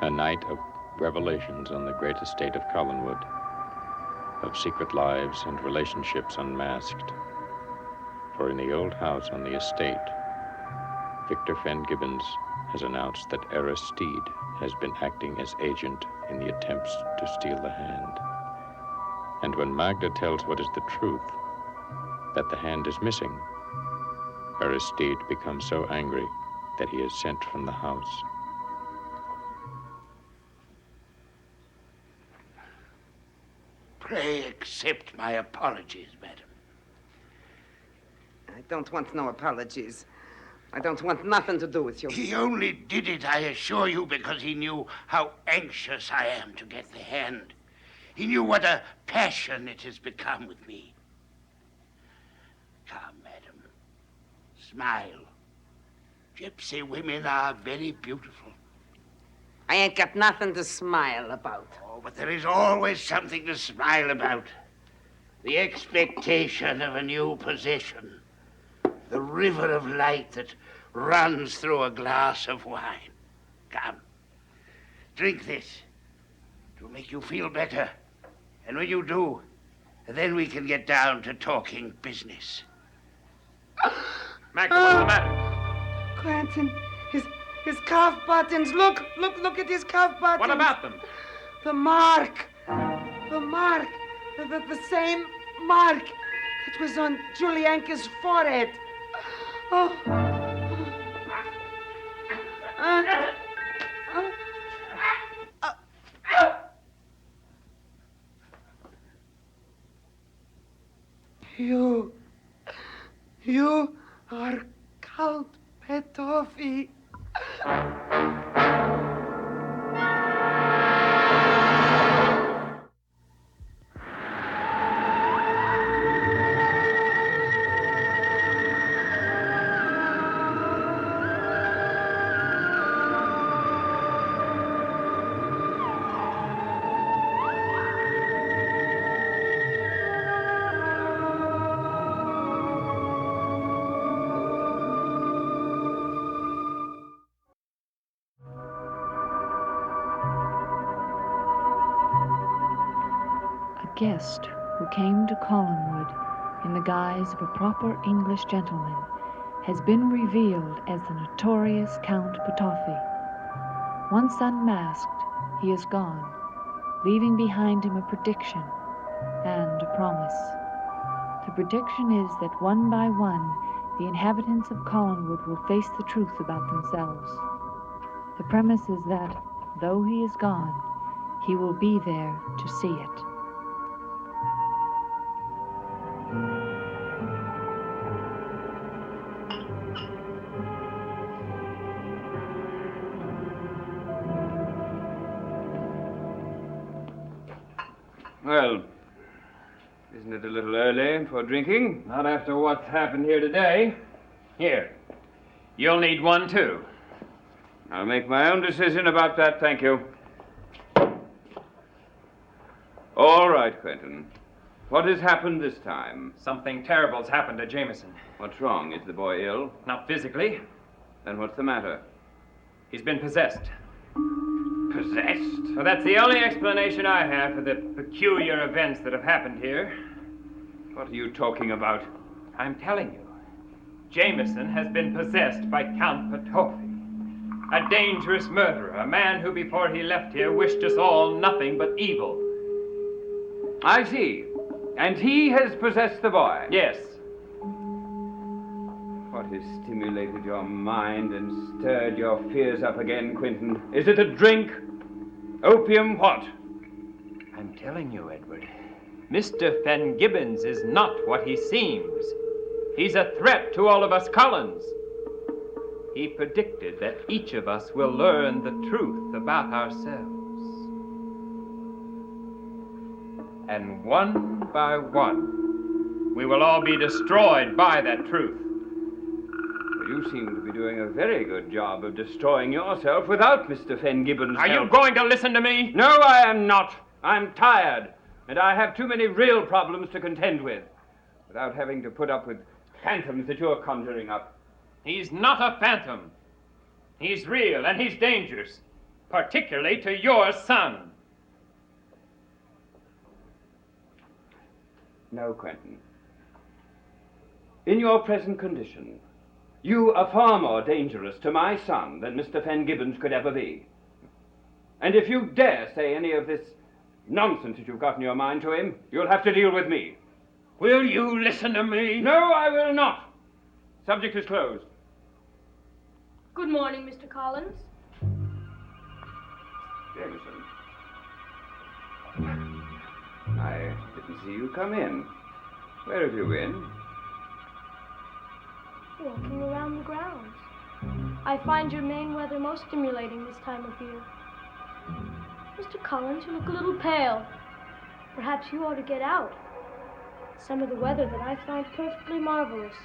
A night of revelations on the great estate of Collinwood, of secret lives and relationships unmasked. For in the old house on the estate, Victor Fenn Gibbons has announced that Aristide has been acting as agent in the attempts to steal the hand. And when Magda tells what is the truth, that the hand is missing, Aristide becomes so angry that he is sent from the house. Pray accept my apologies, madam. I don't want no apologies. I don't want nothing to do with you. He only did it, I assure you, because he knew how anxious I am to get the hand. He knew what a passion it has become with me. Come, madam. Smile. Gypsy women are very beautiful. I ain't got nothing to smile about. Oh, but there is always something to smile about. The expectation of a new possession. The river of light that runs through a glass of wine. Come, drink this. It will make you feel better. And when you do, then we can get down to talking business. Magda, what's the matter? Quentin, his cuff buttons. Look at his cuff buttons. What about them? The mark. The same mark that was on Julianka's forehead. Oh. You are Count Petoffi. Guest who came to Collinwood in the guise of a proper English gentleman has been revealed as the notorious Count Petoffi. Once unmasked, he is gone, leaving behind him a prediction and a promise. The prediction is that one by one, the inhabitants of Collinwood will face the truth about themselves. The premise is that, though he is gone, he will be there to see it. Well, isn't it a little early for drinking? Not after what's happened here today. Here, you'll need one too. I'll make my own decision about that, thank you. All right, Quentin. What has happened this time? Something terrible's happened to Jameson. What's wrong? Is the boy ill? Not physically. Then what's the matter? He's been possessed. Possessed? Well, that's the only explanation I have for the peculiar events that have happened here. What are you talking about? I'm telling you. Jameson has been possessed by Count Petoffi. A dangerous murderer, a man who before he left here wished us all nothing but evil. I see. And he has possessed the boy? Yes. What has stimulated your mind and stirred your fears up again, Quentin? Is it a drink? Opium, what? I'm telling you, Edward. Mr. Fenn Gibbons is not what he seems. He's a threat to all of us Cullens. He predicted that each of us will learn the truth about ourselves. And one by one, we will all be destroyed by that truth. You seem to be doing a very good job of destroying yourself without Mr. Fenn Gibbons' Are help. you going to listen to me? No, I am not. I'm tired, and I have too many real problems to contend with, without having to put up with phantoms that you're conjuring up. He's not a phantom. He's real, and he's dangerous. particularly to your son. No, Quentin. In your present condition, you are far more dangerous to my son than Mr. Fenn-Gibbons could ever be. And if you dare say any of this nonsense that you've got in your mind to him, you'll have to deal with me. Will you listen to me? No, I will not. Subject is closed. Good morning, Mr. Collins. Jameson. I didn't see you come in. Where have you been? Walking around the grounds. I find your Maine weather most stimulating this time of year. Mr. Collins, you look a little pale. Perhaps you ought to get out. Some of the weather that I find perfectly marvelous.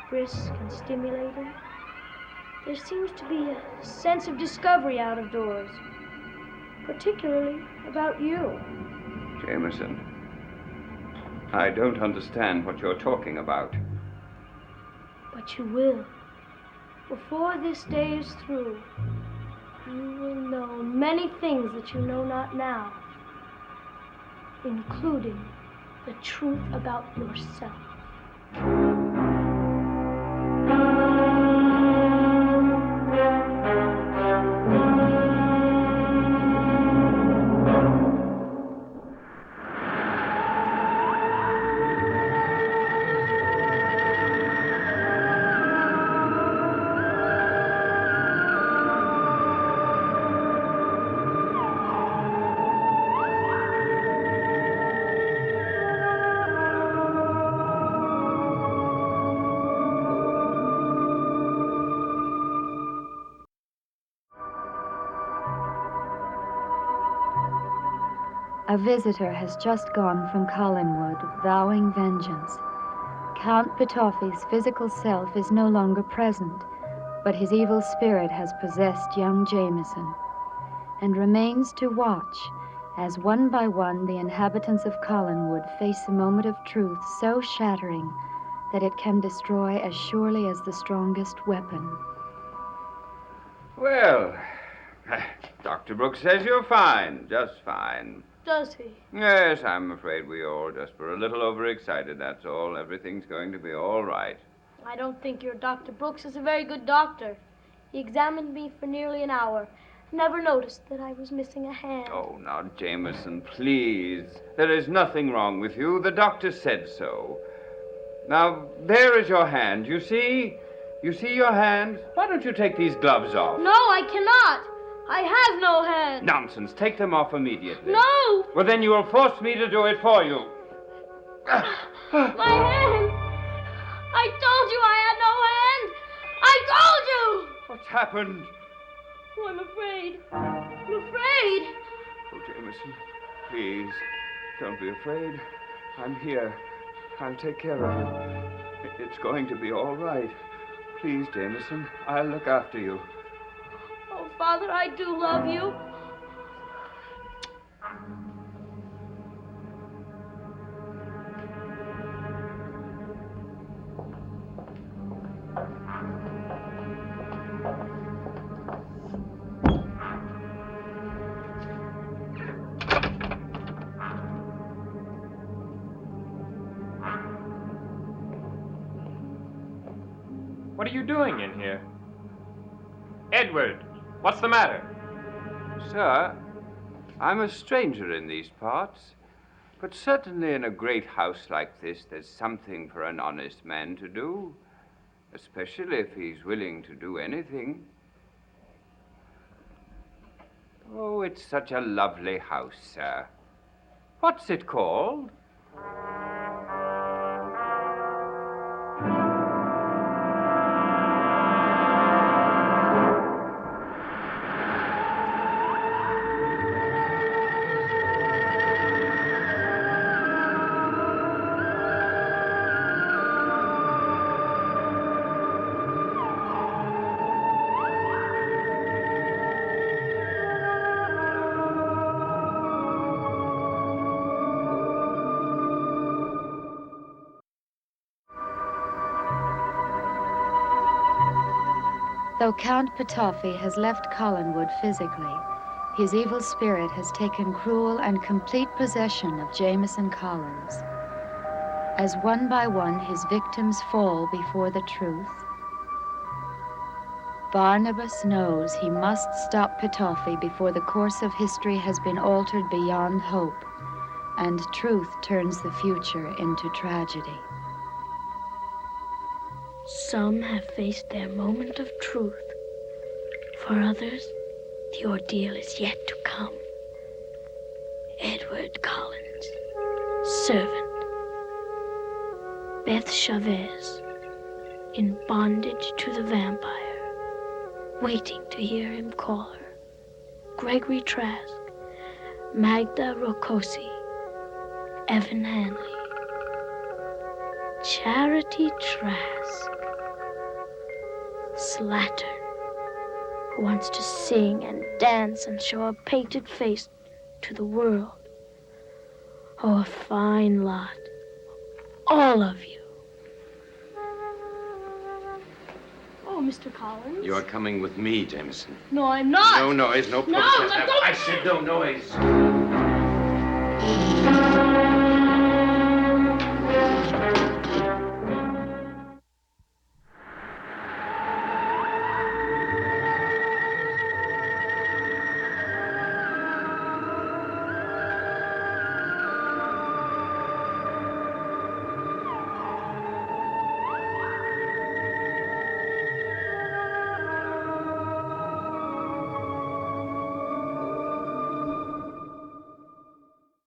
Brisk and stimulating. There seems to be a sense of discovery out of doors. Particularly about you. Jameson, I don't understand what you're talking about. But you will. Before this day is through, you will know many things that you know not now, including the truth about yourself. A visitor has just gone from Collinwood, vowing vengeance. Count Petofi's physical self is no longer present, but his evil spirit has possessed young Jameson, and remains to watch as one by one the inhabitants of Collinwood face a moment of truth so shattering that it can destroy as surely as the strongest weapon. Well, Dr. Brooks says you're fine, just fine. Does he? Yes, I'm afraid we all just were a little overexcited, that's all. Everything's going to be all right. I don't think your Dr. Brooks is a very good doctor. He examined me for nearly an hour. Never noticed that I was missing a hand. Oh, now, Jameson, please. There is nothing wrong with you. The doctor said so. Now, there is your hand. You see? You see your hand? Why don't you take these gloves off? No, I cannot. I have no hand. Nonsense. Take them off immediately. No! Well, then you will force me to do it for you. My hand! I told you I had no hand! I told you! What's happened? Oh, I'm afraid. I'm afraid. Oh, Jameson, please, don't be afraid. I'm here. I'll take care of you. It's going to be all right. Please, Jameson, I'll look after you. Oh, Father, I do love you. What are you doing in here? Edward, what's the matter? Sir, I'm a stranger in these parts, but certainly in a great house like this, there's something for an honest man to do, especially if he's willing to do anything. Oh, it's such a lovely house, sir. What's it called? Though Count Petofi has left Collinwood physically, his evil spirit has taken cruel and complete possession of Jameson Collins. As one by one his victims fall before the truth, Barnabas knows he must stop Petofi before the course of history has been altered beyond hope, and truth turns the future into tragedy. Some have faced their moment of truth. For others, the ordeal is yet to come. Edward Collins, servant. Beth Chavez, in bondage to the vampire, waiting to hear him call her. Gregory Trask, Magda Rocosi, Evan Hanley, Charity Trask, Slattern, who wants to sing and dance and show a painted face to the world. Oh, a fine lot, all of you. Oh, Mr. Collins. You are coming with me, Jameson. No, I'm not. No noise, no No, protest. let go. I said no noise.